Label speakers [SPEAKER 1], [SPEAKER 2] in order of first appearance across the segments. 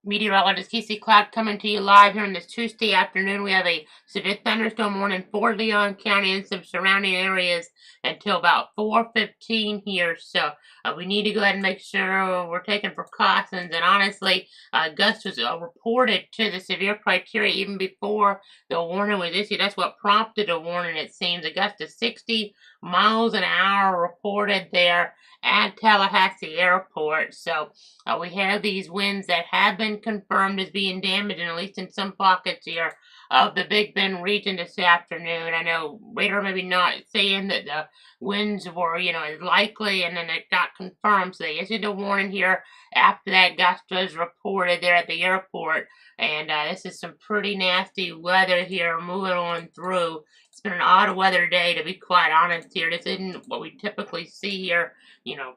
[SPEAKER 1] Meteorologist Casey Cloud coming to you live here on this Tuesday afternoon. We have a severe thunderstorm warning for Leon County and some surrounding areas until about 4:15 here. So we need to go ahead and make sure we're taking precautions. And honestly, gust was reported to the severe criteria even before the warning was issued. That's what prompted the warning, it seems. A gust of 60 miles an hour reported there at Tallahassee Airport. So we have these winds that have been confirmed as being damaging, at least in some pockets here of the Big Bend region this afternoon. I know radar maybe not saying that the winds were, as likely, and then it got confirmed. So they issued a warning here after that gust was reported there at the airport. And this is some pretty nasty weather here moving on through. It's been an odd weather day, to be quite honest here. This isn't what we typically see here,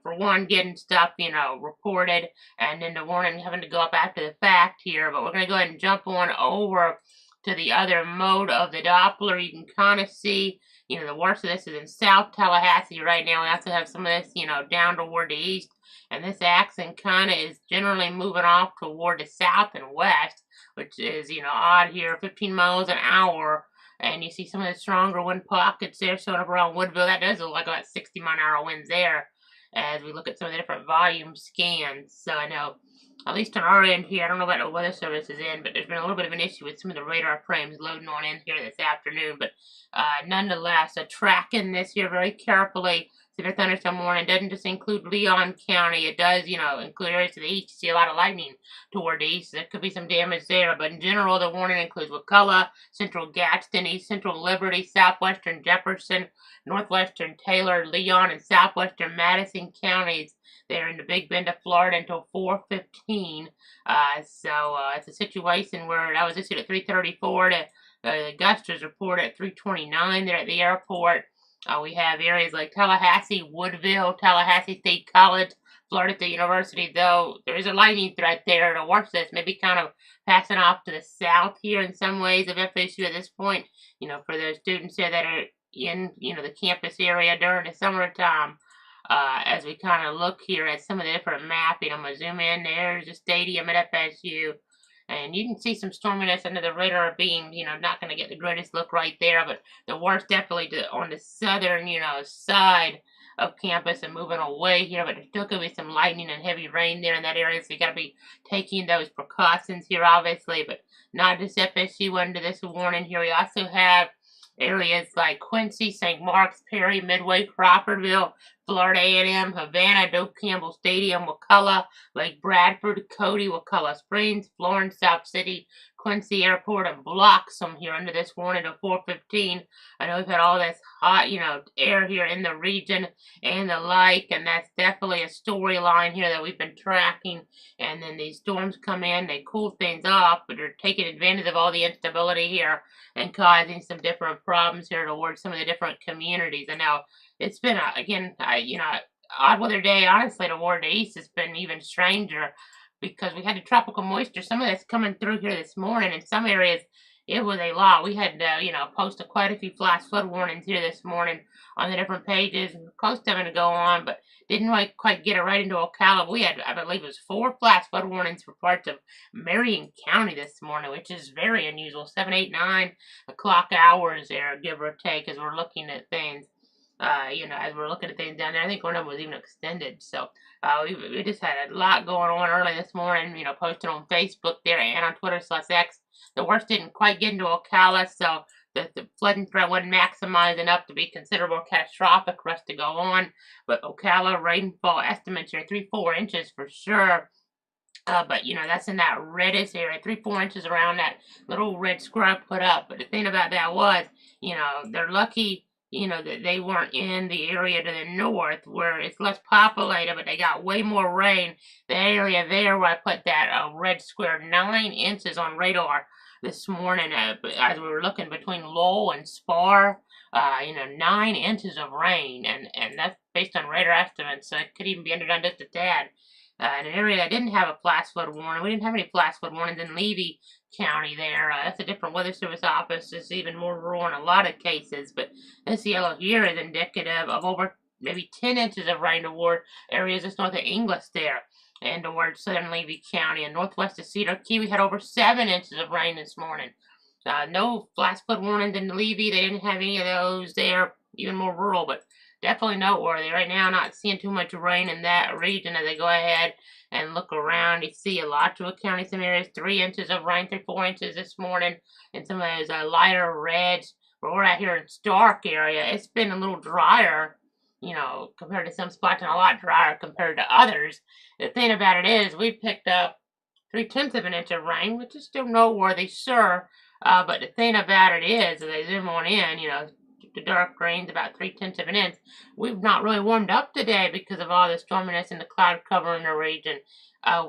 [SPEAKER 1] for one, getting stuff, reported, and then the warning having to go up after the fact here. But we're going to go ahead and jump on over to the other mode of the Doppler. You can kind of see, the worst of this is in South Tallahassee right now. We also have some of this, down toward the east. And this accent kind of is generally moving off toward the south and west, which is, odd here, 15 miles an hour. And you see some of the stronger wind pockets there showing up around Woodville. That does look like about 60-mile-an-hour winds there as we look at some of the different volume scans. So I know, at least on our end here, I don't know about the weather service is in, but there's been a little bit of an issue with some of the radar frames loading on in here this afternoon. But nonetheless, tracking this here very carefully. Severe thunderstorm warning doesn't just include Leon County. It does, include areas to the east. You see a lot of lightning toward the east. There could be some damage there. But in general, the warning includes Wakulla, Central Gadsden, East Central Liberty, Southwestern Jefferson, Northwestern Taylor, Leon, and Southwestern Madison counties. They're in the Big Bend of Florida until 4:15. So it's a situation where that was issued at 3:34. The gust was reported at 3:29 there at the airport. We have areas like Tallahassee, Woodville, Tallahassee State College, Florida State University, though there is a lightning threat there. The worst that's maybe kind of passing off to the south here in some ways of FSU at this point, for those students here that are in, the campus area during the summertime. As we kind of look here at some of the different mapping, I'm going to zoom in. There's the stadium at FSU. And you can see some storminess under the radar beam, not going to get the greatest look right there, but the worst definitely on the southern, side of campus and moving away here, but there's still going to be some lightning and heavy rain there in that area, so you got to be taking those precautions here, obviously, but not just FSU under this warning here. We also have areas like Quincy, St. Mark's, Perry, Midway, Crawfordville, Florida A&M, Havana, Doak Campbell Stadium, Wakulla, Lake Bradford, Cody, Wakulla Springs, Florence, South City, Quincy Airport, and Bloxham here under this warning of 4:15. I know we've had all this hot, air here in the region and the like, and that's definitely a storyline here that we've been tracking. And then these storms come in, they cool things off, but they're taking advantage of all the instability here and causing some different problems here towards some of the different communities. And now it's been, odd weather day, honestly, toward the east. It's been even stranger because we had the tropical moisture. Some of that's coming through here this morning. In some areas, it was a lot. We had, posted quite a few flash flood warnings here this morning on the different pages. And close to having to go on, but didn't quite get it right into Ocala. We had, I believe it was 4 flash flood warnings for parts of Marion County this morning, which is very unusual. 7, 8, 9 o'clock hours there, give or take, as we're looking at things. As we're looking at things down there, I think one of them was even extended. So we just had a lot going on early this morning, posted on Facebook there and on Twitter/X. The worst didn't quite get into Ocala, so the flooding threat wasn't maximized enough to be considered more catastrophic for us to go on. But Ocala rainfall estimates are 3-4 inches for sure. But, that's in that reddish area, 3-4 inches around that little red square I put up. But the thing about that was, they're lucky, that they weren't in the area to the north where it's less populated, but they got way more rain. The area there where I put that red square, 9 inches on radar this morning as we were looking between Lowell and Spar, 9 inches of rain, and that's based on radar estimates, so it could even be underdone just a tad. In an area that didn't have a flash flood warning. We didn't have any flash flood warnings in Levy County there. That's a different weather service office. It's even more rural in a lot of cases, but this yellow here is indicative of over maybe 10 inches of rain toward areas just north of Inglis there. and towards southern Levy County and northwest of Cedar Key. We had over 7 inches of rain this morning. No flash flood warnings in Levy. They didn't have any of those there, even more rural, but definitely noteworthy. Right now, not seeing too much rain in that region. As I go ahead and look around, you see Alachua County, some areas 3 inches of rain, 4 inches this morning, and some of those lighter reds. Where we're at here in Stark area, it's been a little drier, compared to some spots, and a lot drier compared to others. The thing about it is, we picked up 3/10 of an inch of rain, which is still noteworthy, sure. But the thing about it is, as I zoom on in, the dark green's about 3/10 of an inch. We've not really warmed up today because of all the storminess and the cloud cover in the region.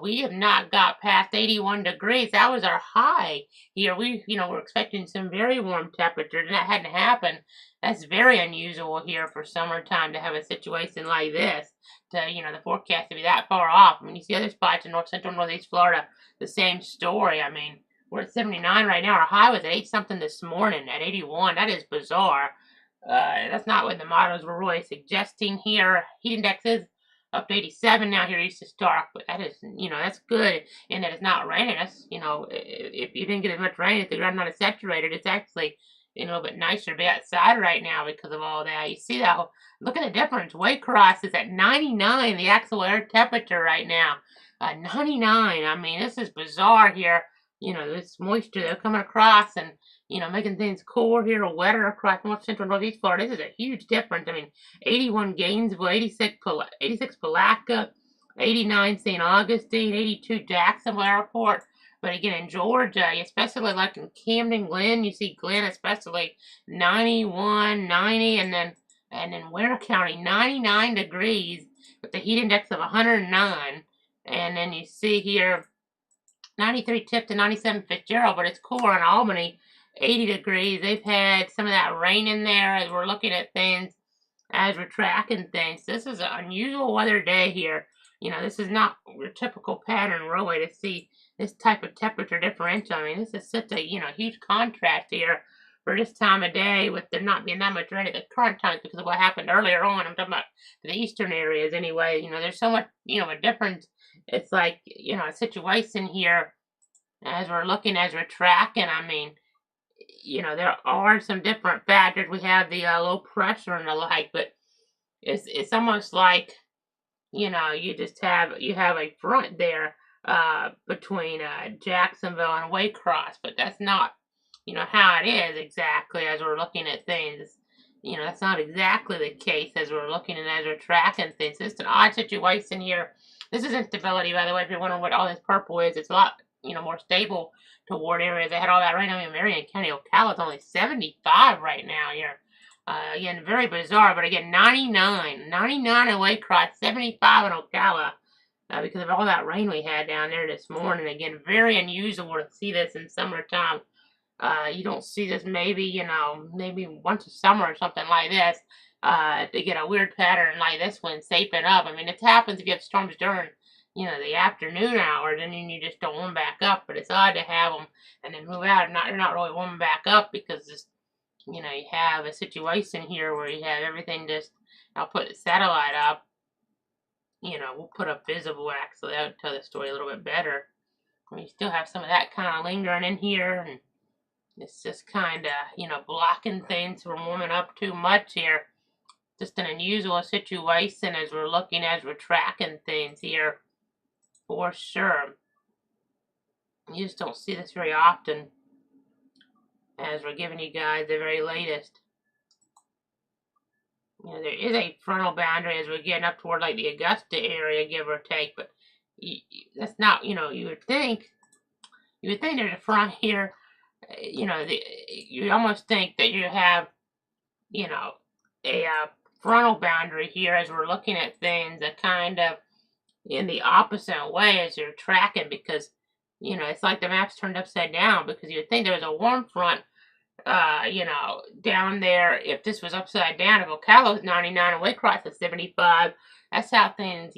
[SPEAKER 1] We have not got past 81 degrees. That was our high here. We're expecting some very warm temperatures, and that hadn't happened. That's very unusual here for summertime to have a situation like this. The forecast to be that far off. I mean, you see other spots in north central, northeast Florida, the same story. I mean, we're at 79 right now. Our high was at 8-something this morning at 81. That is bizarre. That's not what the models were really suggesting here. Heat index is up to 87 now here east of Stark, but that is, that's good in that it's not raining. That's, if you didn't get as much rain, if the ground's not as saturated, it's actually a little bit nicer to be outside right now because of all that. You see that? Look at the difference. Waycross is at 99, the actual air temperature right now. 99. I mean, this is bizarre here. This moisture they're coming across and, making things cooler here or wetter across north central northeast Florida. This is a huge difference. I mean, 81 Gainesville, 86 Palatka, 89 St. Augustine, 82 Jacksonville Airport. But again, in Georgia, especially like in Camden, Glen, you see Glen especially 91, 90, and then Ware County 99 degrees with the heat index of 109. And then you see here 93 Tipton, 97 Fitzgerald, but it's cooler in Albany, 80 degrees. They've had some of that rain in there as we're looking at things, as we're tracking things. This is an unusual weather day here. This is not your typical pattern really to see this type of temperature differential. I mean, this is such a, huge contrast here for this time of day with there not being that much rain at the current time because of what happened earlier on. I'm talking about the eastern areas anyway. There's so much, a difference. It's like, a situation here as we're tracking. I mean, there are some different factors. We have the low pressure and the like, but it's almost like, you have a front there between Jacksonville and Waycross, but that's not, how it is exactly as we're looking at things. That's not exactly the case as we're looking and as we're tracking things. It's an odd situation here. This is instability, by the way, if you're wondering what all this purple is. It's a lot, more stable toward areas that had all that rain. I mean, Marion County, Ocala is only 75 right now here. Again, very bizarre, but again, 99 in Waycross, 75 in Ocala, because of all that rain we had down there this morning. Again, very unusual to see this in summertime. You don't see this maybe once a summer or something like this, to get a weird pattern like this one shaping up. I mean, it happens if you have storms during, the afternoon hours, and then you just don't warm back up, but it's odd to have them and then move out, and you're not really warming back up because this, you have a situation here where you have everything just, I'll put the satellite up, we'll put up visible actually, that would tell the story a little bit better. We still have some of that kind of lingering in here, and it's just kind of, blocking things from warming up too much here. Just an unusual situation as we're tracking things here, for sure. You just don't see this very often as we're giving you guys the very latest. There is a frontal boundary as we're getting up toward like the Augusta area, give or take, but that's not, you would think there's a front here, you almost think that you have, a frontal boundary here as we're looking at things a kind of in the opposite way as you're tracking, because, it's like the map's turned upside down, because you would think there was a warm front, down there. If this was upside down, if Ocala was 99 and Waycross is 75, that's how things,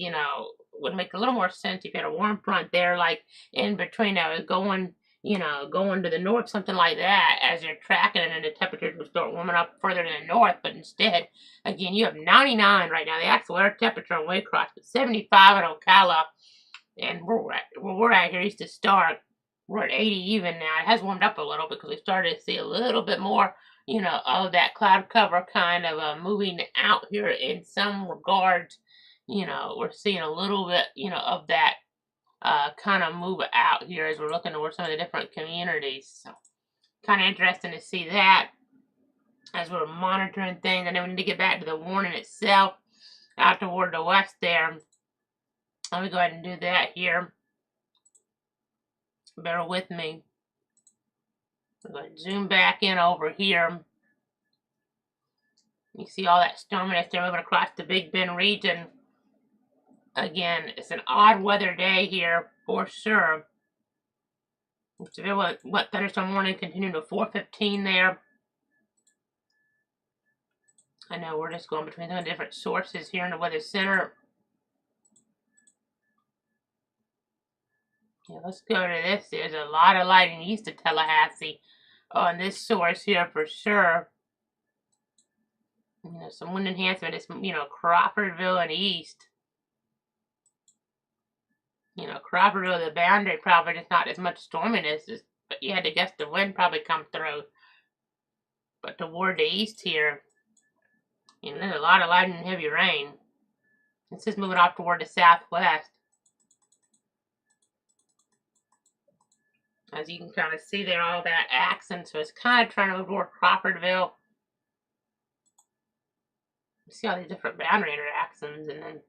[SPEAKER 1] would make a little more sense if you had a warm front there, like in between that was going to the north, something like that, as you're tracking it, and the temperatures would start warming up further to the north. But instead, again, you have 99 right now, the actual air temperature on Waycross, but 75 in Ocala. And where we're at here, east of Stark, we're at 80 even now. It has warmed up a little because we started to see a little bit more, of that cloud cover kind of moving out here in some regards. We're seeing a little bit, of that kind of move out here as we're looking over some of the different communities. So kind of interesting to see that as we're monitoring things. I know we need to get back to the warning itself out toward the west there. Let me go ahead and do that here. Bear with me. I'm going to zoom back in over here. You see all that storminess there moving across the Big Bend region. Again, it's an odd weather day here for sure. It's a very wet thunderstorm warning continuing to 4:15 there. I know we're just going between the different sources here in the Weather Center. Yeah, let's go to this. There's a lot of lighting east of Tallahassee on this source here for sure. Some wind enhancement is, Crawfordville and east. Crawfordville, the boundary probably just not as much storminess, but you had to guess the wind probably come through. But toward the east here, there's a lot of light and heavy rain. This is moving off toward the southwest. As you can kind of see there, all that accent, so it's kind of trying to move toward Crawfordville. You see all these different boundary interactions, and then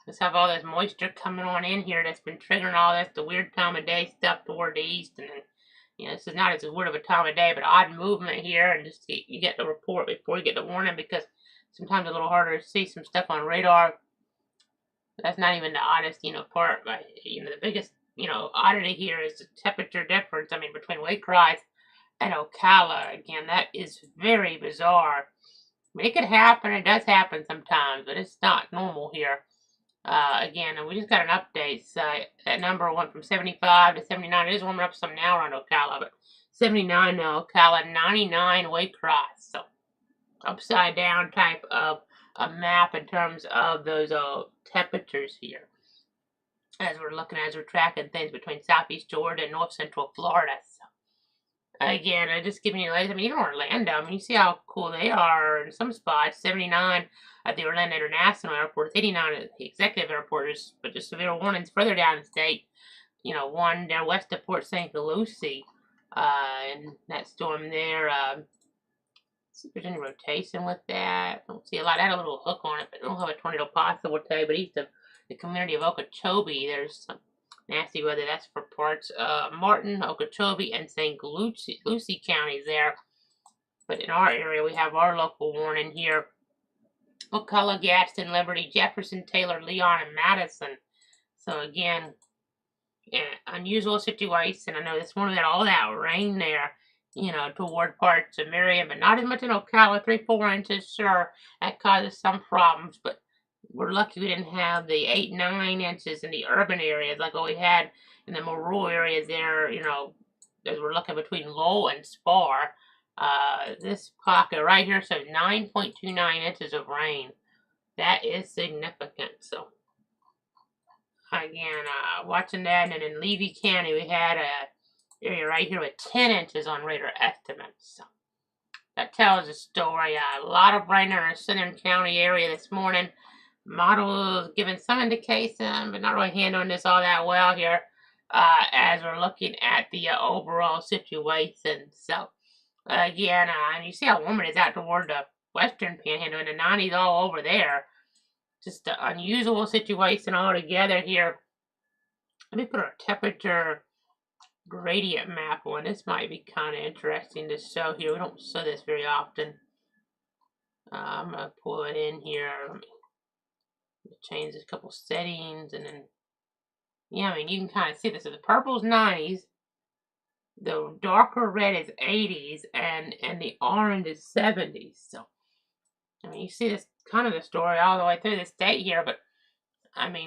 [SPEAKER 1] just have all this moisture coming on in here that's been triggering all this, the weird time of day stuff toward the east, and then, this is not as weird of a time of day, but odd movement here, and just you get the report before you get the warning, because sometimes it's a little harder to see some stuff on radar. That's not even the oddest, part. But, the biggest, oddity here is the temperature difference, between Waycross and Ocala. Again, that is very bizarre. It could happen, it does happen sometimes, but it's not normal here. Again, and we just got an update. So that number went from 75 to 79. It is warming up some now around Ocala, but 79 now Ocala, 99 Waycross. So upside down type of a map in terms of those temperatures here. As we're tracking things between southeast Georgia and north central Florida. So again, I'm just giving you the latest. Even Orlando, you see how cool they are in some spots. 79 at the Orlando International Airport, 89 at the Executive Airport, but just severe warnings further down the state. One down west of Port St. Lucie, and that storm there. See if there's any rotation with that. I don't see a lot. I had a little hook on it, but I don't have a tornado possible today. But east of the community of Okeechobee, there's some nasty weather. That's for parts of Martin, Okeechobee, and St. Lucie counties there. But in our area, we have our local warning here. McCullough, Gaston, Liberty, Jefferson, Taylor, Leon, and Madison. So again, unusual situation. I know this morning we had all that rain there, toward parts of Marion, but not as much in Ocala. 3-4 inches, sure, that causes some problems, but we're lucky we didn't have the 8-9 inches in the urban areas like what we had in the more rural areas there, as we're looking between Lowell and Spar. This pocket right here shows 9.29 inches of rain. That is significant. So, again, watching that, and in Levy County, we had a area right here with 10 inches on radar estimates. So, that tells a story. A lot of rain in our Central County area this morning. Models giving some indication, but not really handling this all that well here as we're looking at the overall situation. So, again, and you see how warm it is out toward the western panhandle in the 90s all over there. Just an unusual situation altogether here. Let me put our temperature gradient map on. This might be kind of interesting to show here. We don't show this very often. I'm going to pull it in here. Let me change a couple settings, and then, yeah, you can kind of see this. So the purple's 90s. The darker red is 80s, and the orange is 70s. So, you see this kind of the story all the way through the state here, but,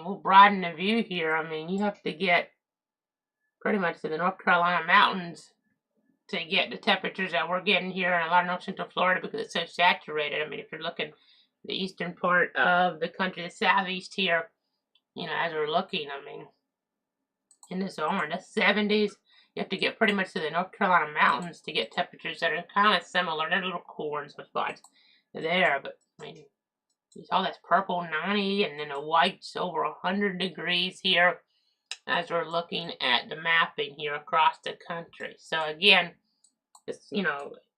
[SPEAKER 1] we'll broaden the view here. You have to get pretty much to the North Carolina mountains to get the temperatures that we're getting here in a lot of North Central Florida because it's so saturated. If you're looking the eastern part of the country, the southeast here, as we're looking, in the summer in the 70s. You have to get pretty much to the North Carolina mountains to get temperatures that are kind of similar. They're a little cooler in some spots there, but I mean, you saw that's purple 90, and then the white's over 100 degrees here as we're looking at the mapping here across the country. So again, it's,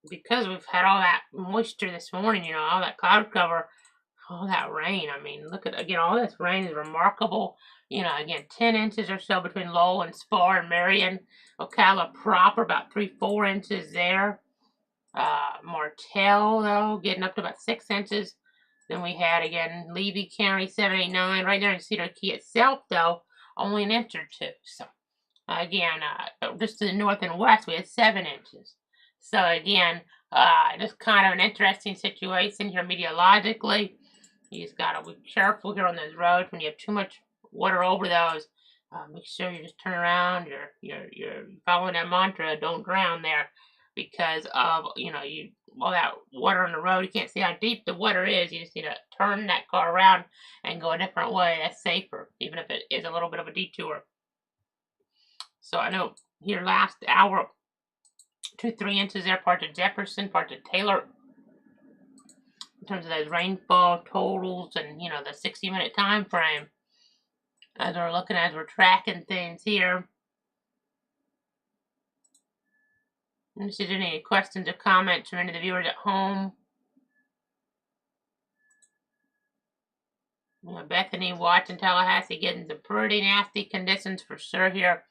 [SPEAKER 1] because we've had all that moisture this morning, all that cloud cover, all that rain. I mean, look at, again, all this rain is remarkable. Again, 10 inches or so between Lowell and Spar and Marion. Ocala proper, about 3-4 inches there. Martell, though, getting up to about 6 inches. Then we had, again, Levy County, 7, 8, 9. Right there in Cedar Key itself, though, only an inch or two. So, again, just to the north and west, we had 7 inches. So, again, just kind of an interesting situation here meteorologically. You just gotta be careful here on those roads when you have too much water over those. Make sure you just turn around. You're following that mantra, don't drown there, because of all that water on the road. You can't see how deep the water is. You just need to turn that car around and go a different way. That's safer, even if it is a little bit of a detour. So I know here last hour, 2-3 inches there, parts of Jefferson, parts of Taylor. In terms of those rainfall totals and, the 60-minute time frame. As we're tracking things here. Let me see if there's any questions or comments from any of the viewers at home. Bethany watching Tallahassee getting some pretty nasty conditions for sure here.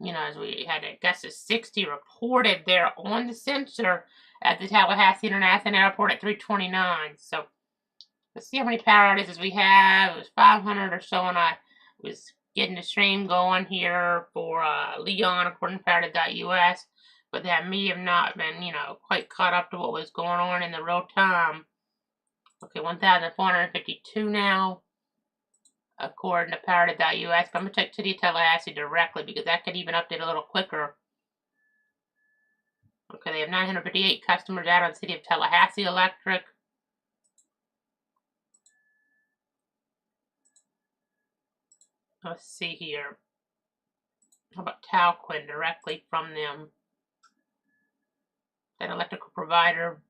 [SPEAKER 1] As we had a gust of 60 reported there on the sensor at the Tallahassee International Airport at 3:29. So let's see how many power outages we have. It was 500 or so when I was getting the stream going here for Leon according to power.us. But that may have not been, quite caught up to what was going on in the real time. Okay, 1,452 now, according to power.us. But I'm going to check City of Tallahassee directly because that could even update a little quicker. Okay, they have 958 customers out on City of Tallahassee Electric. Let's see here. How about Talquin directly from them? That electrical provider.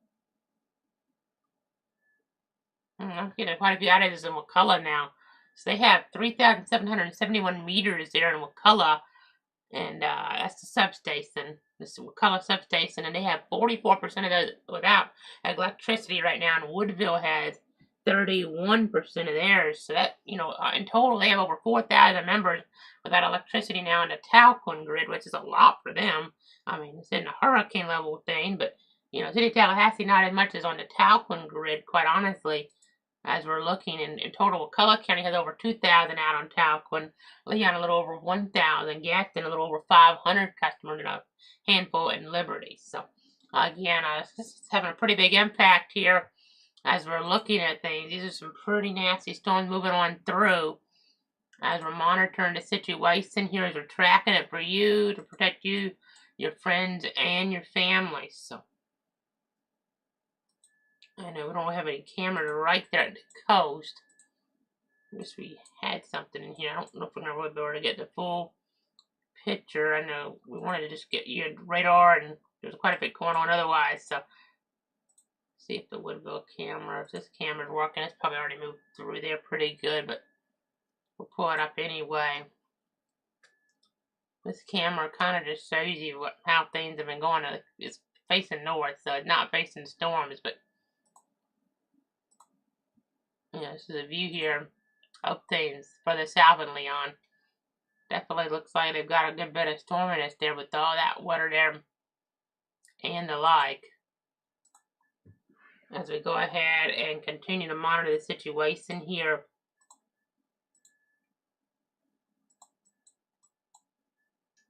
[SPEAKER 1] I'm getting quite a few outages in Wakulla now. So they have 3,771 meters there in Wakulla. And that's the substation. This is Wakulla substation. And they have 44% of those without electricity right now. And Woodville has 31% of theirs. So that, in total, they have over 4,000 members without electricity now in the Talquin grid, which is a lot for them. I mean, it's in a hurricane level thing, but, City of Tallahassee, not as much as on the Talquin grid, quite honestly, as we're looking. In total, Wakulla County has over 2,000 out on Talquin, Leon a little over 1,000, Gaston a little over 500 customers, and a handful in Liberty. So, again, this is having a pretty big impact here. As we're looking at things, these are some pretty nasty storms moving on through. As we're monitoring the situation here, as we're tracking it for you, to protect you, your friends, and your family. So, I know we don't have any cameras right there at the coast. I wish we had something in here. I don't know if we're going to be able to get the full picture. I know we wanted to just get you radar, and there's quite a bit going on otherwise. So, see if the Woodville camera, if this camera's working. It's probably already moved through there pretty good, but we'll pull it up anyway. This camera kind of just shows you how things have been going. It's facing north, so it's not facing storms, but this is a view here of things further south in Leon. Definitely looks like they've got a good bit of storminess there with all that water there and the like. As we go ahead and continue to monitor the situation here.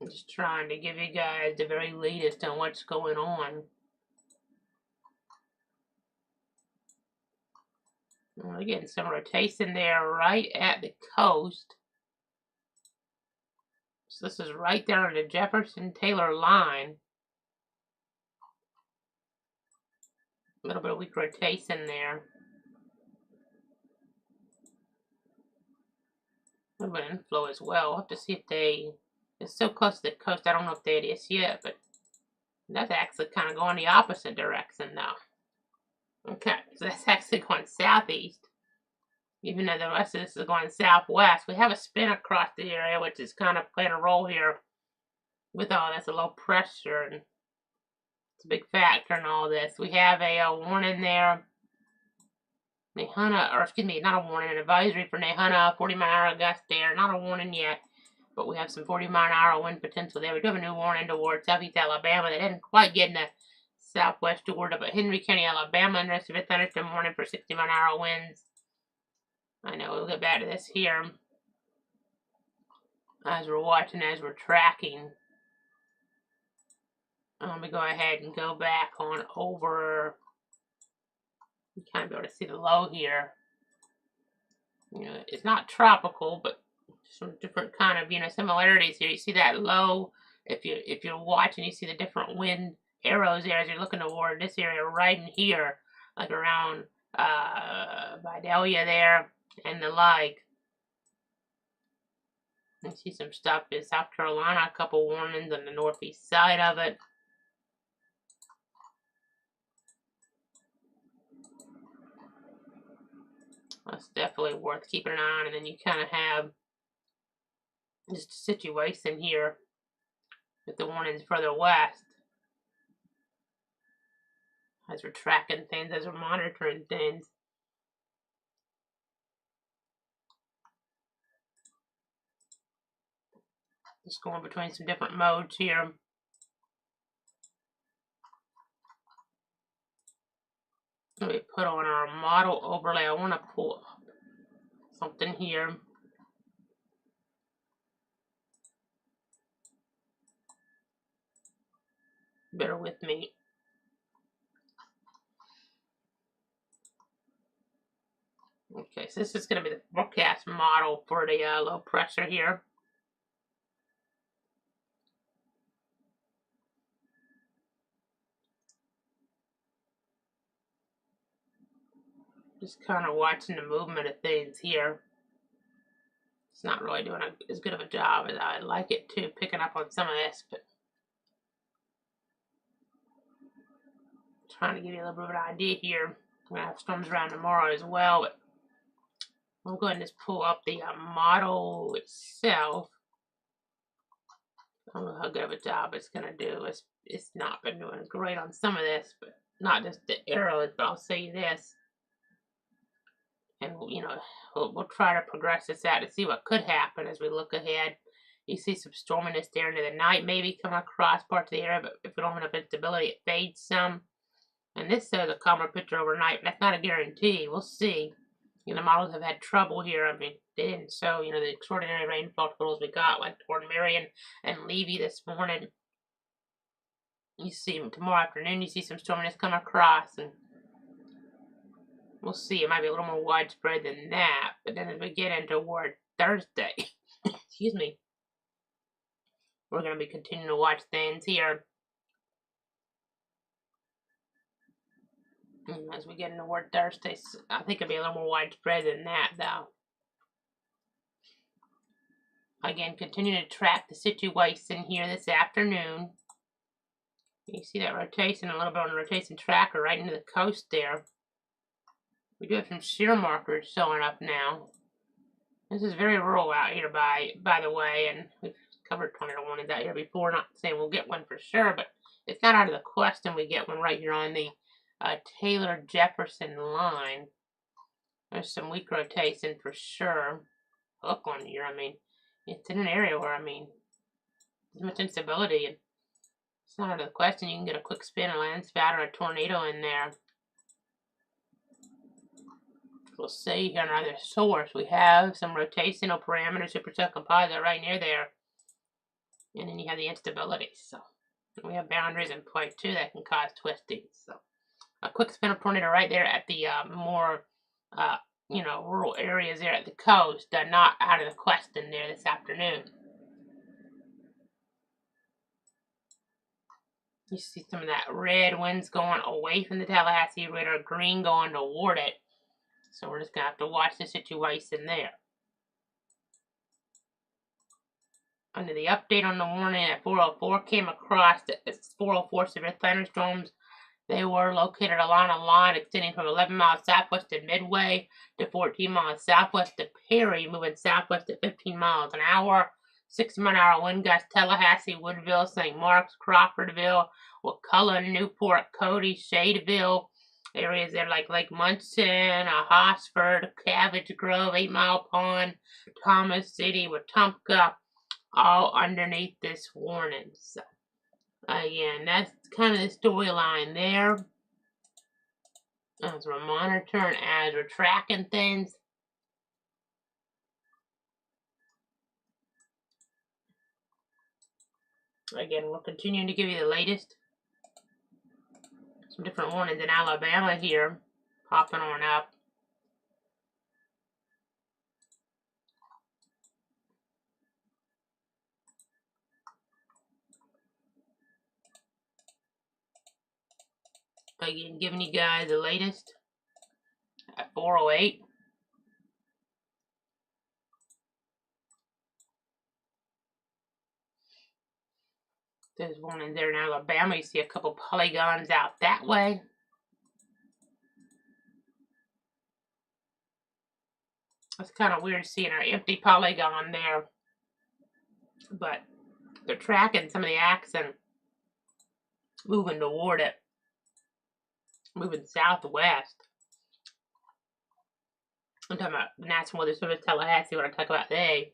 [SPEAKER 1] I'm just trying to give you guys the very latest on what's going on. We're getting some rotation there right at the coast. So this is right there on the Jefferson-Taylor line. A little bit of weak rotation there. A little bit of inflow as well. We'll have to see if It's so close to the coast, I don't know if that is yet, but that's actually kind of going the opposite direction now. Okay, so that's actually going southeast. Even though the rest of this is going southwest, we have a spin across the area, which is kind of playing a role here with all this low pressure, and it's a big factor in all this. We have a warning there. Nehana, or excuse me, not a warning, an advisory for Nehana, 40-mile-an-hour gust there. Not a warning yet, but we have some 40-mile-an-hour wind potential there. We do have a new warning towards southeast Alabama. They didn't quite get in the southwest Georgia, but Henry County, Alabama, under severe thunderstorm warning for 60-mile-an-hour winds. I know, we'll get back to this here as we're watching, as we're tracking. Let me go ahead and go back on over. You kind of be able to see the low here. You know, it's not tropical, but some different kind of, similarities here. You see that low. If you're watching, you see the different wind arrows there as you're looking toward this area right in here, like around Vidalia there and the like. You see some stuff in South Carolina, a couple warnings on the northeast side of it. That's definitely worth keeping an eye on. And then you kind of have just a situation here with the warnings further west as we're tracking things, as we're monitoring things. Just going between some different modes here. We put on our model overlay. I want to pull up something here. Bear with me. Okay, so this is going to be the forecast model for the low pressure here. Just kind of watching the movement of things here. It's not really doing as good of a job as I'd like it to, picking up on some of this, but trying to give you a little bit of an idea here. We're going to have storms around tomorrow as well, but we'll go ahead and just pull up the model itself. I don't know how good of a job it's going to do. It's not been doing great on some of this, but not just the arrows, but I'll say this. And, we'll try to progress this out to see what could happen as we look ahead. You see some storminess there into the night, maybe come across parts of the area, but if we don't have enough instability, it fades some. And this says a calmer picture overnight, but that's not a guarantee. We'll see. The models have had trouble here. I mean, they didn't show, the extraordinary rainfall totals we got, like toward Marion and Levy this morning. You see, tomorrow afternoon, you see some storminess come across, and we'll see. It might be a little more widespread than that. But then as we get into toward Thursday, excuse me, we're going to be continuing to watch things here. As we get into toward Thursday, I think it'll be a little more widespread than that, though. Again, continue to track the situation here this afternoon. You see that rotation, a little bit on the rotation tracker right into the coast there. We do have some shear markers showing up now. This is very rural out here, by the way, and we've covered tornado warnings out here before. Not saying we'll get one for sure, but it's not out of the question we get one right here on the Taylor-Jefferson line. There's some weak rotation for sure. Look on here, I mean, it's in an area where, there's much instability, and it's not out of the question you can get a quick spin, a landspout, or a tornado in there. We'll see here on either source. We have some rotational parameters, supercell composite right near there. And then you have the instability. So we have boundaries in play too that can cause twisting. So a quick spin of tornado right there at the more rural areas there at the coast. Not out of the question there this afternoon. You see some of that red winds going away from the Tallahassee radar, green going toward it. So we're just going to have to watch the situation there. Under the update on the warning at 404 came across that it's 404 severe thunderstorms. They were located along a line extending from 11 miles southwest of Midway to 14 miles southwest of Perry, moving southwest at 15 miles an hour. 60-mile-an-hour wind gusts Tallahassee, Woodville, St. Marks, Crawfordville, McCullough, Newport, Cody, Shadeville. Areas there like Lake Munson, Hosford, Cabbage Grove, 8 Mile Pond, Thomas City, Wetumpka, all underneath this warning. So, again, that's kind of the storyline there. As we're monitoring, as we're tracking things. Again, we're continuing to give you the latest. Some different warnings in Alabama here, popping on up. Again, giving you guys the latest at 4:08. There's one in there in Alabama. You see a couple polygons out that way. It's kind of weird seeing our empty polygon there. But they're tracking some of the accent, moving toward it, moving southwest. I'm talking about the National Weather Service Tallahassee, what I talk about today.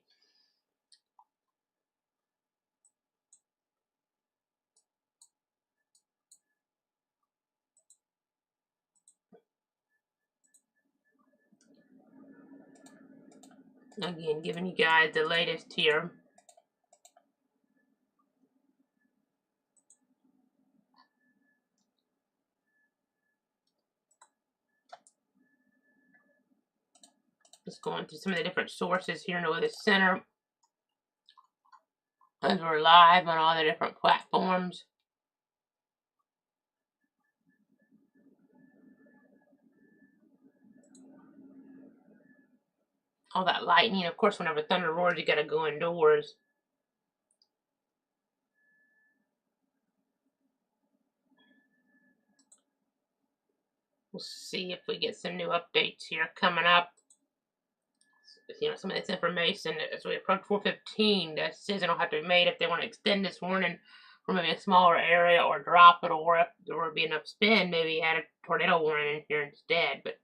[SPEAKER 1] Again, giving you guys the latest here. Just going through some of the different sources here in the Weather Center. As we're live on all the different platforms. All that lightning, of course, whenever thunder roars, you gotta go indoors. We'll see if we get some new updates here coming up. You know, some of this information as we approach 4:15, that decision will have to be made if they want to extend this warning for maybe a smaller area or drop it, or if there would be enough spin, maybe add a tornado warning in here instead. But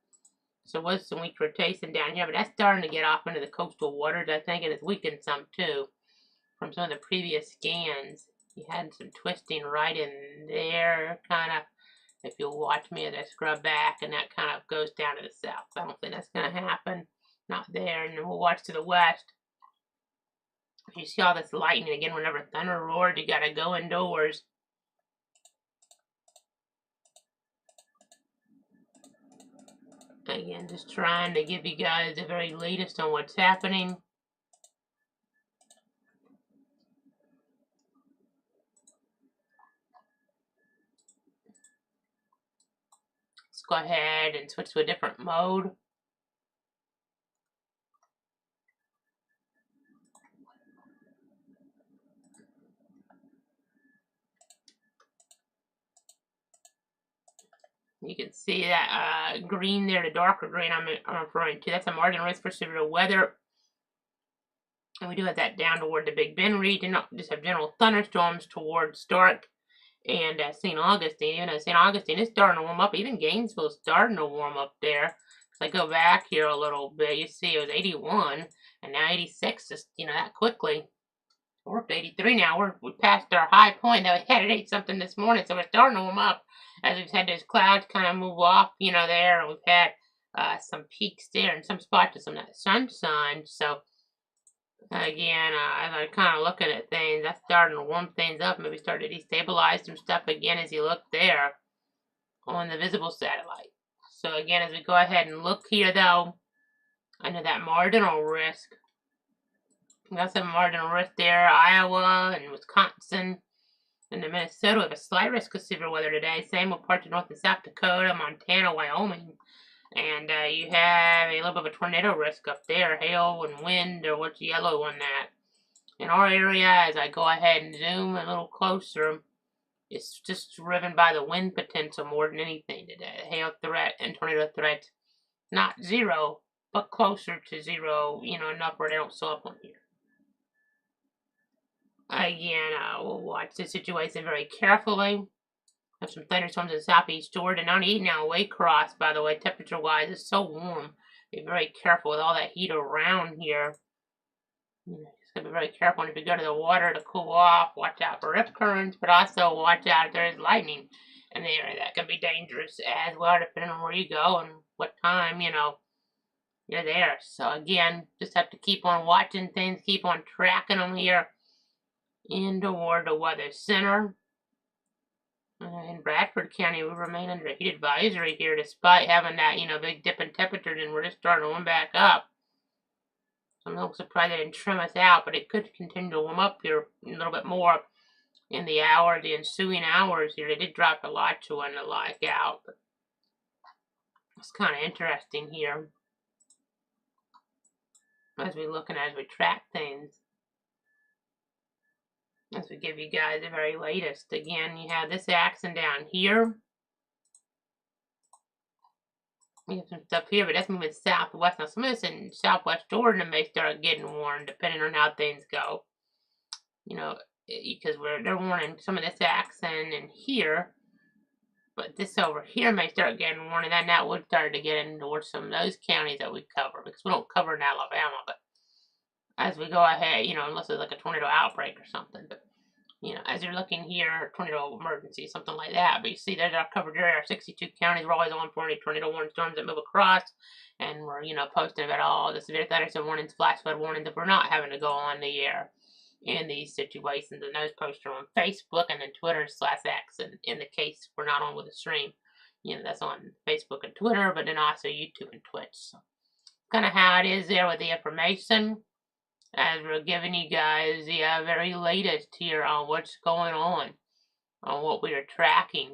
[SPEAKER 1] so was some weak rotation down here, but that's starting to get off into the coastal waters, I think, and it's weakened some too from some of the previous scans. You had some twisting right in there, kind of. If you'll watch me as I scrub back, and that kind of goes down to the south. I don't think that's going to happen. Not there. And then we'll watch to the west. You see all this lightning again. Whenever thunder roars, you got to go indoors. Again, just trying to give you guys the very latest on what's happening. Let's go ahead and switch to a different mode. You can see that green there, the darker green I'm referring to. That's a marginal risk for severe weather. And we do have that down toward the Big Bend region. Just have general thunderstorms towards Stark and St. Augustine. You know, St. Augustine is starting to warm up. Even Gainesville's starting to warm up there. If I go back here a little bit, you see it was 81, and now 86, just, you know, that quickly. We're up to 83 now. We passed our high point that we had at 8 something this morning, so we're starting to warm up as we've had those clouds kind of move off, you know, there, and we've had some peaks there in some spots of some of that sunshine. So again, as I'm kind of looking at things, that's starting to warm things up. Maybe start to destabilize some stuff again as you look there on the visible satellite. So again, as we go ahead and look here, though, under that marginal risk, that's a marginal risk there. Iowa and Wisconsin and Minnesota have a slight risk of severe weather today. Same with parts of North and South Dakota, Montana, Wyoming. And you have a little bit of a tornado risk up there. Hail and wind, or what's yellow on that. In our area, as I go ahead and zoom a little closer, it's just driven by the wind potential more than anything today. The hail threat and tornado threat, not zero, but closer to zero, enough where they don't show up on here. Again, we'll watch the situation very carefully. Have some thunderstorms in southeast Georgia. 98 now, Waycross, by the way, temperature-wise, is so warm. Be very careful with all that heat around here. Just gotta be very careful. And if you go to the water to cool off, watch out for rip currents, but also watch out if there is lightning in the area. That can be dangerous as well, depending on where you go and what time, you're there. So again, just have to keep on watching things, keep on tracking them here toward the weather center. In Bradford County, we remain under a heat advisory here, despite having that, big dip in temperatures, and we're just starting to warm back up. I'm a little surprised they didn't trim us out, but it could continue to warm up here a little bit more in the ensuing hours here. They did drop a lot to one to like out, but it's kind of interesting here as we look and as we track things. As we give you guys the very latest. Again, you have this action down here. We have some stuff here, but that's moving southwest. Now, some of this in southwest Georgia may start getting warned, depending on how things go. Because they're warning some of this action in here, but this over here may start getting warned, and then that would start to get into some of those counties that we cover, because we don't cover in Alabama, but as we go ahead, unless there's like a tornado outbreak or something, but as you're looking here, tornado emergency, something like that. But you see, there's our covered area, our 62 counties. We're always on for any tornado warning storms that move across. And we're, posting about all the severe thunderstorm warnings, flash flood warnings, if we're not having to go on the air in these situations. And those posts are on Facebook and then Twitter/X. And in the case we're not on with the stream, that's on Facebook and Twitter, but then also YouTube and Twitch. So kind of how it is there with the information, as we're giving you guys the very latest here on what's going on what we are tracking.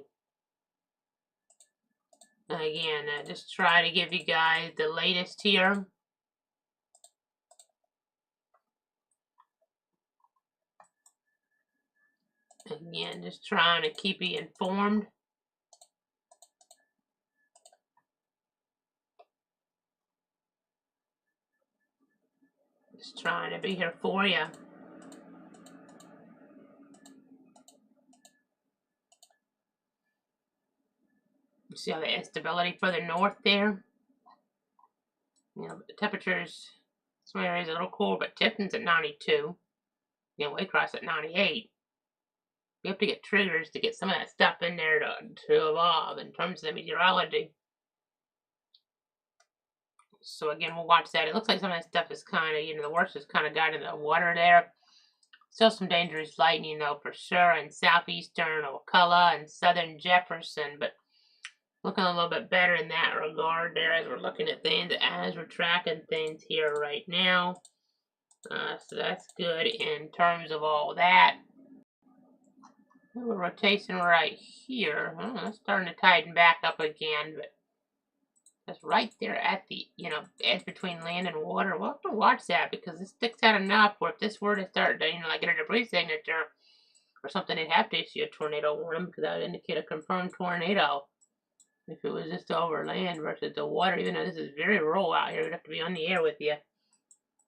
[SPEAKER 1] Again, just try to give you guys the latest here. Again, just trying to keep you informed. Just trying to be here for you. You see all the instability further north there? The temperatures, some areas are a little cool, but Tifton's at 92. Waycross at 98. We have to get triggers to get some of that stuff in there to evolve in terms of the meteorology. So again, we'll watch that. It looks like some of that stuff is kind of, the worst is kind of got in the water there. Still some dangerous lightning, though, for sure, in southeastern Ocala and southern Jefferson, but looking a little bit better in that regard there as we're looking at things, as we're tracking things here right now. So that's good in terms of all that. A rotation right here. It's starting to tighten back up again, but that's right there at the, edge between land and water. We'll have to watch that, because it sticks out enough where if this were to start to, like get a debris signature or something, they'd have to issue a tornado warning, because that would indicate a confirmed tornado. If it was just over land versus the water, even though this is very rural out here, we'd have to be on the air with you.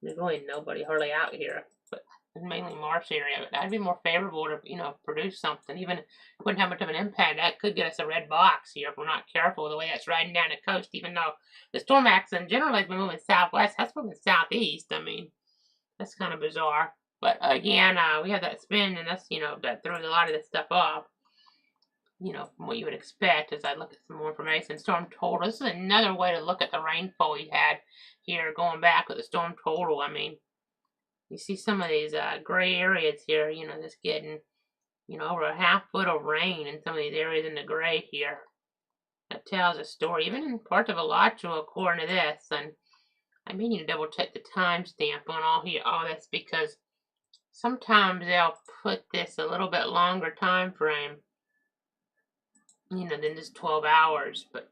[SPEAKER 1] There's really nobody hardly out here, but it's mainly marsh area. But that'd be more favorable to, produce something. Even if it wouldn't have much of an impact, that could get us a red box here if we're not careful the way that's riding down the coast. Even though the storm axis generally has been moving southwest, that's moving southeast. I mean, that's kind of bizarre. But again, we have that spin, and that's, that throws a lot of this stuff off. From what you would expect. As I look at some more information. Storm total. This is another way to look at the rainfall we had here going back with the storm total. I mean, you see some of these gray areas here, just getting, over a half foot of rain in some of these areas in the gray here. That tells a story. Even in parts of Alachua, according to this. And I may need to double check the timestamp on all this, because sometimes they'll put this a little bit longer time frame, than just 12 hours, but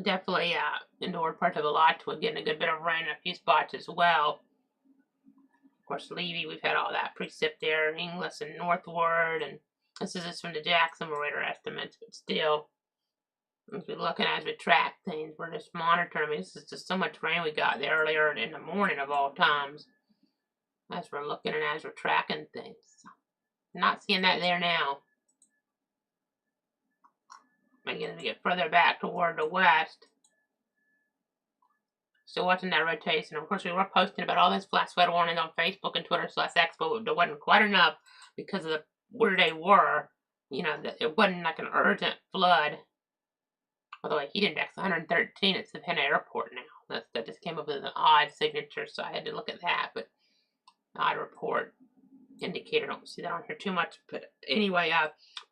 [SPEAKER 1] definitely in the north part of Alachua getting a good bit of rain in a few spots as well. Of course, Levy, we've had all that precip there, Inglis and northward, and this is just from the Jackson radar estimates, but still, as we're looking as we track things, we're just monitoring. I mean, this is just so much rain we got there earlier in the morning of all times, as we're looking and as we're tracking things. Not seeing that there now. Again, as we get further back toward the west, still watching that rotation. Of course, we were posting about all this flash flood warning on Facebook and Twitter /X, but there wasn't quite enough because of where they were. You know, it wasn't like an urgent flood. Although heat index 113 at Savannah Airport now. That just came up with an odd signature, so I had to look at that. But odd report indicator. I don't see that on here too much. But anyway,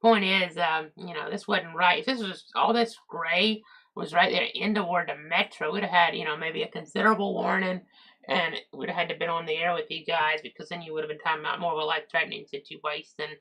[SPEAKER 1] point is, you know, this wasn't right. If this was all this gray was right there in toward the metro, we'd have had, you know, maybe a considerable warning, and we'd have had to been on the air with you guys, because then you would have been talking about more of a life-threatening situation.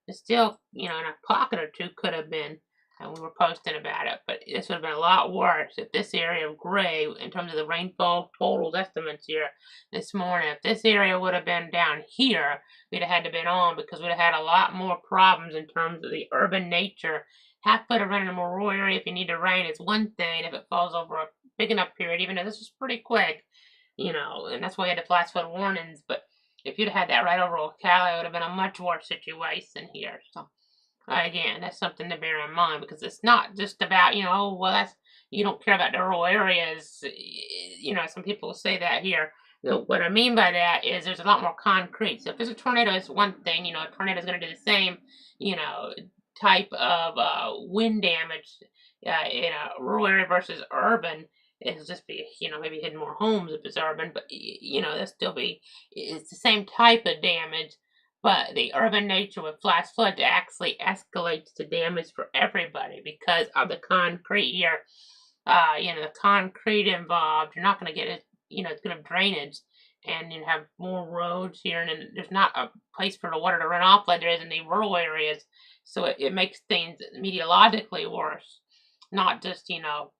[SPEAKER 1] But still, you know, in a pocket or two could have been, and we were posting about it, but this would have been a lot worse if this area of gray, in terms of the rainfall totals estimates here this morning, if this area would have been down here, we'd have had to been on, because we'd have had a lot more problems in terms of the urban nature. Half foot of rain in a more rural area if you need to rain is one thing. If it falls over a big enough period, even though this was pretty quick, you know, and that's why we had the flash flood warnings. But if you'd had that right over Ocala, it would have been a much worse situation here. So again, that's something to bear in mind, because it's not just about, you know, oh, well, that's, you don't care about the rural areas. You know, some people say that here. What I mean by that is there's a lot more concrete. So if there's a tornado, it's one thing. You know, a tornado is going to do the same, you know, type of wind damage in a rural area versus urban. It'll just be, you know, maybe hitting more homes if it's urban, but, you know, that'll still be, it's the same type of damage. But the urban nature with flash floods actually escalates the damage for everybody because of the concrete here. You know, the concrete involved, you're not going to get it, you know, it's going to have drainage, and you have more roads here, and there's not a place for the water to run off like there is in the rural areas. So it makes things meteorologically worse, not just, you know,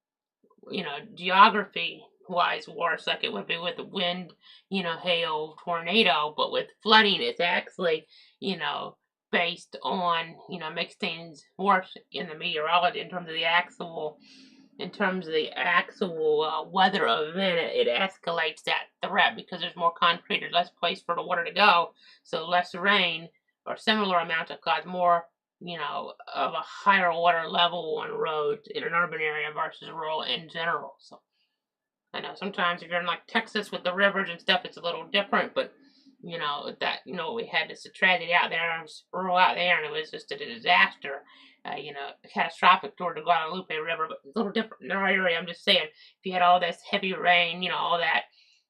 [SPEAKER 1] geography wise worse, like it would be with the wind, you know, hail, tornado, but with flooding, it's actually, you know, based on, you know, makes things worse in the meteorology in terms of the actual, weather event. It escalates that threat because there's more concrete, there's less place for the water to go, so less rain or similar amount to cause more, you know, of a higher water level on roads in an urban area versus rural in general. So I know sometimes if you're in like Texas with the rivers and stuff, it's a little different, but you know, that, you know, we had this tragedy out there, rural out there, and it was just a disaster, you know, catastrophic toward the Guadalupe River, but it's a little different in our area. I'm just saying, if you had all this heavy rain, you know, all that,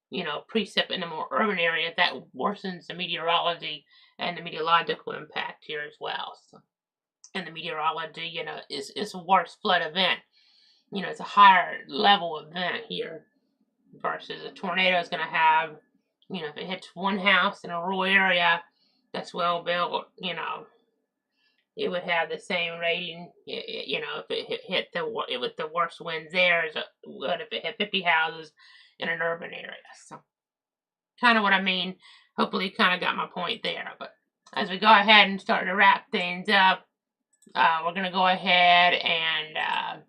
[SPEAKER 1] you know, precip in the more urban areas, that worsens the meteorology and the meteorological impact here as well. So, and the meteorology, you know, is a worse flood event. You know, it's a higher level event here versus a tornado is going to have, you know, if it hits one house in a rural area that's well built, you know, it would have the same rating, you know, if it hit with the worst winds there as it would if it hit 50 houses in an urban area. So, kind of what I mean. Hopefully, you kind of got my point there. But as we go ahead and start to wrap things up, we're going to go ahead and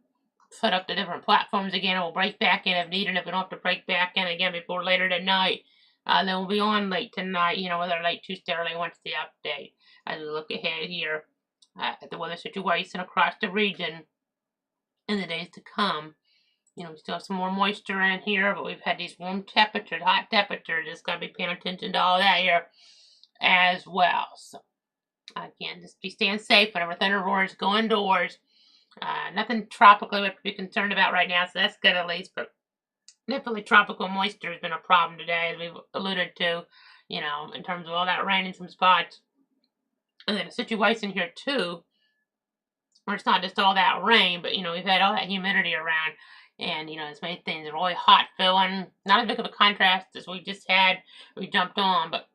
[SPEAKER 1] set up the different platforms again, and we'll break back in if needed. If we don't have to break back in again before later tonight, then we'll be on late tonight, you know, with our late Tuesday, early Wednesday update. As we look ahead here at the weather situation across the region in the days to come. You know, we still have some more moisture in here, but we've had these warm temperatures, hot temperatures. Just got to be paying attention to all that here as well. So, again, just be staying safe whenever thunder roars, go indoors. Nothing tropical we have to be concerned about right now, so that's good at least, but definitely tropical moisture has been a problem today, as we've alluded to, you know, in terms of all that rain in some spots. And then a situation here, too, where it's not just all that rain, but, you know, we've had all that humidity around, and, you know, it's made things really hot feeling. Not as big of a contrast as we just had, we jumped on, but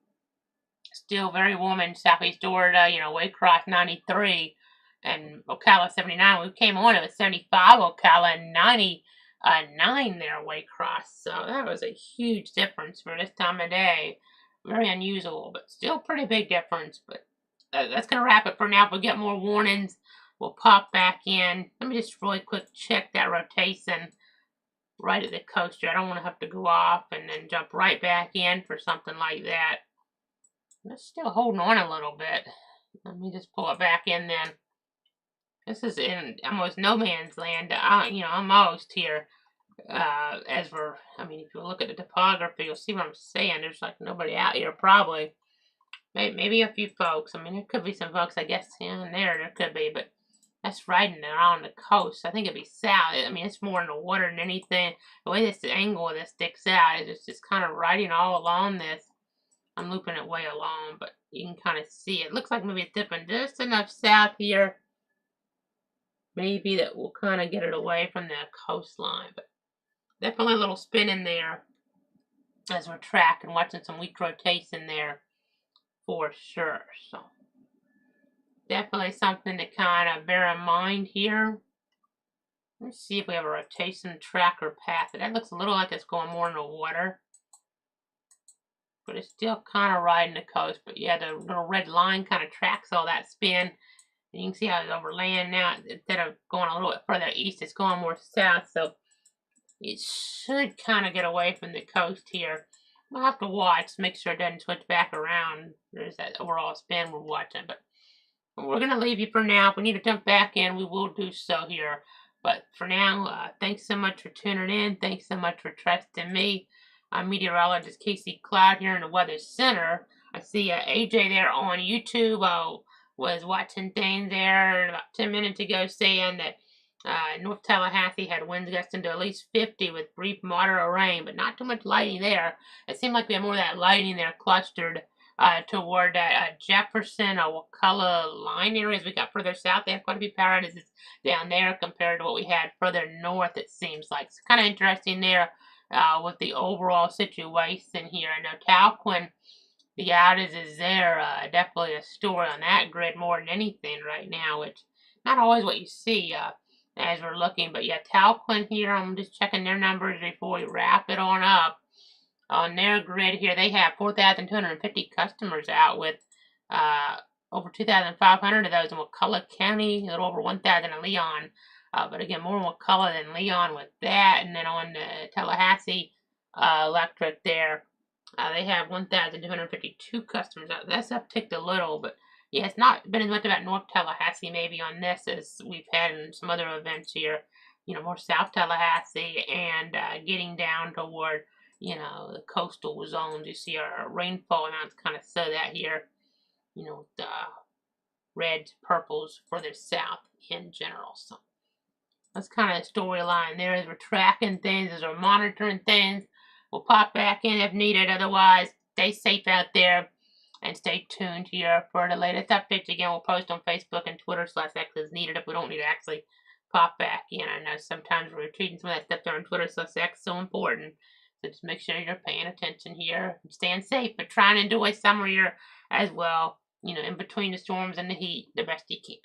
[SPEAKER 1] still very warm in southeast Florida, you know, Waycross 93, and Ocala 79. We came on, it was 75 Ocala and 99 there Waycross. So that was a huge difference for this time of day very unusable, but still pretty big difference. But that's going to wrap it for now. If we get more warnings, we'll pop back in. Let me just really quick check that rotation right at the coaster. I don't want to have to go off and then jump right back in for something like that. It's still holding on a little bit. Let me just pull it back in then. This is in almost no man's land, almost here. I mean, if you look at the topography, you'll see what I'm saying. There's like nobody out here, probably. Maybe a few folks. I mean, there could be some folks, I guess, here and there could be, but that's riding around the coast. I think it'd be south. I mean, it's more in the water than anything. The way this angle of this sticks out is just kind of riding all along this. I'm looping it way along, but you can kind of see it. Looks like maybe it's dipping just enough south here. Maybe that will kind of get it away from the coastline, but definitely a little spin in there as we're tracking, watching some weak rotation there for sure. So definitely something to kind of bear in mind here. Let's see if we have a rotation tracker path. That looks a little like it's going more in the water, but it's still kind of riding the coast. But yeah, the little red line kind of tracks all that spin. And you can see how it's over land now. Instead of going a little bit further east, it's going more south. So it should kind of get away from the coast here. We'll have to watch, make sure it doesn't switch back around. There's that overall spin we're watching. But we're going to leave you for now. If we need to jump back in, we will do so here. But for now, thanks so much for tuning in. Thanks so much for trusting me. I'm meteorologist Casey Cloud here in the Weather Center. I see AJ there on YouTube. Was watching things there about 10 minutes ago saying that North Tallahassee had winds gusting to at least 50 with brief moderate rain, but not too much lightning there. It seemed like we had more of that lightning there clustered toward that Jefferson or Wakulla line areas. We got further south. They have quite a few power outages down there compared to what we had further north, it seems like. It's kind of interesting there with the overall situation here. I know Talquin, the outages there, definitely a story on that grid more than anything right now, which not always what you see as we're looking. But yeah, Talquin here, I'm just checking their numbers before we wrap it on up. On their grid here, they have 4,250 customers out with over 2,500 of those in Wakulla County, a little over 1,000 in Leon. But again, more in Wakulla than Leon with that. And then on the Tallahassee electric there, they have 1,252 customers out. That's upticked a little, but yeah, it's not been as much about North Tallahassee maybe on this as we've had in some other events here. More South Tallahassee and getting down toward, the coastal zones. You see our rainfall amounts kind of show that here, with the reds, purples further south in general. So that's kind of the storyline there as we're tracking things, as we're monitoring things. We'll pop back in if needed. Otherwise, stay safe out there and stay tuned here for the latest updates. Again, we'll post on Facebook and Twitter/X as needed if we don't need to actually pop back in. I know sometimes we're retreating some of that stuff there on Twitter/X, so important. So just make sure you're paying attention here and staying safe, but trying to enjoy summer here as well, in between the storms and the heat the best you can.